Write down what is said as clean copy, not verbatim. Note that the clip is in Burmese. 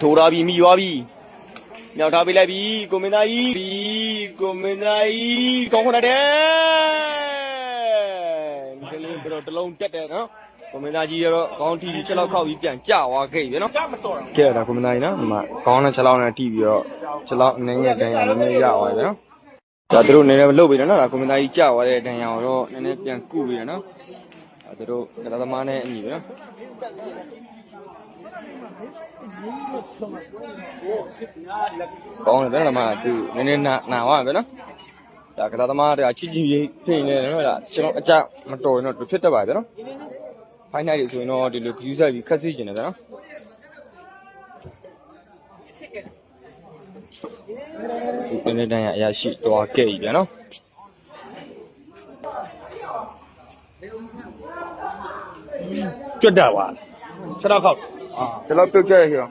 ထိုးထားပြီးမိသွားပြီမြောက်ထားပေးလိုက်ပြီကိုမင်းသားကြီးကိုမင်းသားကြီးကောင်းခွန်းတယ်ကလေးကတော့တလုံးတက်တယ်နော်ကိုမင်းသားကြီးကတော့ကောင်းထီချက်လောက်ခောက်ပြီးပြန်ကြွားခဲ့ပြီနော်ကဲဒါကိုမင်းသားကြီးနော်ဒီမှာကောင်းတဲ့ချက်လောက်နဲ့ထိပြီးတော့ချက်လောက်နည်းငယ်တန်းရနည်းနည်းရသွားပြီနော်ဒါသူတို့နည်းနည်းမလုပ်ပြီနော်ဒါကိုမင်းသားကြီးကြွားတဲ့တန်းရအောင်တော့နည်းနည်းပြန်ကုပြီနော်ဒါသူတို့ကသမားနဲ့အညီပဲနော်ကောင်းတယ်ဗျာမသူနည်းနည်းနာသွားပြီနော်ဒါကသမားတွေကချီချီဖိနေတယ်နော်ဒါကျွန်တော်အကြမတော်ရင်တော့ဖြစ်တတ်ပါဗျာနော်ဖိုင်နိုင်တွေဆိုရင်တော့ဒီလိုယူဆက်ပြီးခက်စီကျင်တယ်ဗျာနော်ဒီနေ့တန်းရရှိသွားခဲ့ပြီဗျာနော်ကြွတ်တာပါ6တော့ခောက်ကျွန်တော်ပြုတ်ခဲ့ရ